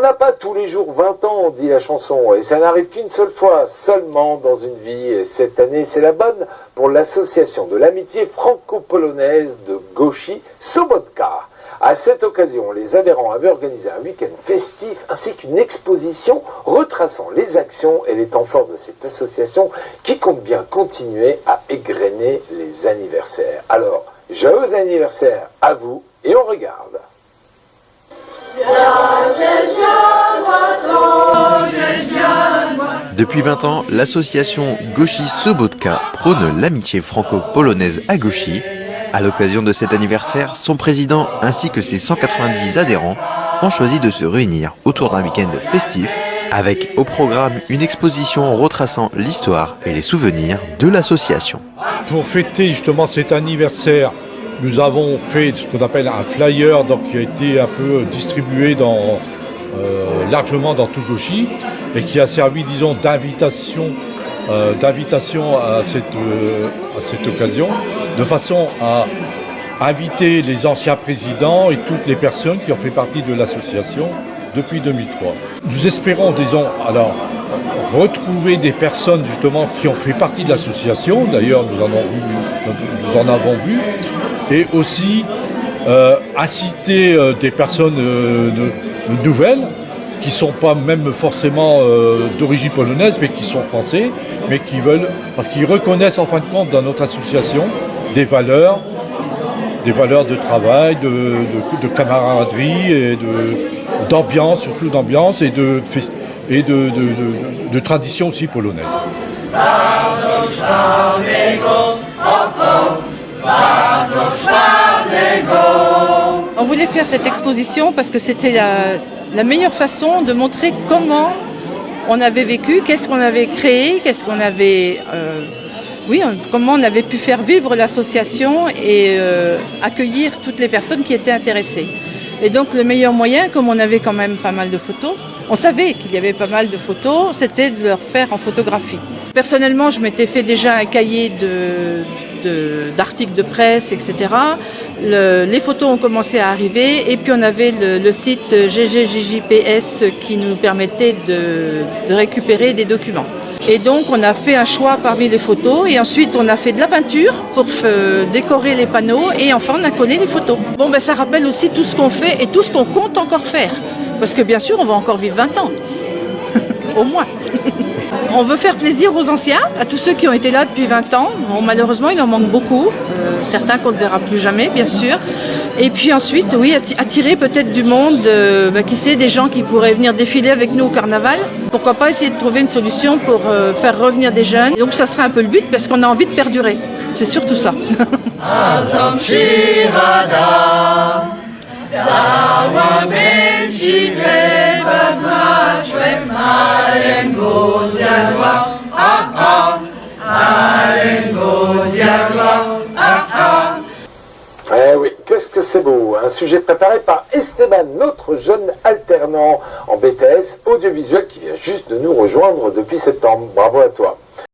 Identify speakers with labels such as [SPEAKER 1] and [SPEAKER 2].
[SPEAKER 1] n'a pas tous les jours 20 ans, dit la chanson, et ça n'arrive qu'une seule fois, seulement dans une vie. Et cette année, c'est la bonne pour l'association de l'amitié franco-polonaise de Gości Sobotka. À cette occasion, les adhérents avaient organisé un week-end festif ainsi qu'une exposition retraçant les actions et les temps forts de cette association qui compte bien continuer à égrener les anniversaires. Alors, joyeux anniversaire à vous et on regarde.
[SPEAKER 2] Depuis 20 ans, l'association Gości Sobotka prône l'amitié franco-polonaise à Gości. À l'occasion de cet anniversaire, son président ainsi que ses 190 adhérents ont choisi de se réunir autour d'un week-end festif avec au programme une exposition retraçant l'histoire et les souvenirs de l'association.
[SPEAKER 3] Pour fêter justement cet anniversaire, nous avons fait ce qu'on appelle un flyer qui a été un peu distribué largement dans tout Gości et qui a servi, disons, d'invitation à cette occasion, de façon à inviter les anciens présidents et toutes les personnes qui ont fait partie de l'association depuis 2003. Nous espérons, disons, alors, retrouver des personnes justement qui ont fait partie de l'association, d'ailleurs nous en avons vu, et aussi inciter des personnes nouvelles, qui ne sont pas même forcément d'origine polonaise, mais qui sont français, mais qui veulent, parce qu'ils reconnaissent en fin de compte dans notre association des valeurs de travail, de camaraderie et d'ambiance, surtout d'ambiance et de tradition aussi polonaise.
[SPEAKER 4] On voulait faire cette exposition parce que c'était la meilleure façon de montrer comment on avait vécu, qu'est-ce qu'on avait créé, comment on avait pu faire vivre l'association et accueillir toutes les personnes qui étaient intéressées. Et donc le meilleur moyen, comme on avait quand même pas mal de photos, on savait qu'il y avait pas mal de photos, c'était de leur faire en photographie. Personnellement, je m'étais fait déjà un cahier d'articles de presse, etc. Les photos ont commencé à arriver et puis on avait le site GGJJPS qui nous permettait de récupérer des documents. Et donc on a fait un choix parmi les photos et ensuite on a fait de la peinture pour décorer les panneaux et enfin on a collé les photos. Ça rappelle aussi tout ce qu'on fait et tout ce qu'on compte encore faire. Parce que bien sûr on va encore vivre 20 ans, au moins. On veut faire plaisir aux anciens, à tous ceux qui ont été là depuis 20 ans. Bon, malheureusement, il en manque beaucoup. Certains qu'on ne verra plus jamais, bien sûr. Et puis ensuite, oui, attirer peut-être du monde, qui sait, des gens qui pourraient venir défiler avec nous au carnaval. Pourquoi pas essayer de trouver une solution pour faire revenir des jeunes. Donc ça serait un peu le but, parce qu'on a envie de perdurer. C'est surtout ça.
[SPEAKER 1] Eh oui, qu'est-ce que c'est beau. Un sujet préparé par Esteban, notre jeune alternant en BTS audiovisuel qui vient juste de nous rejoindre depuis septembre. Bravo à toi.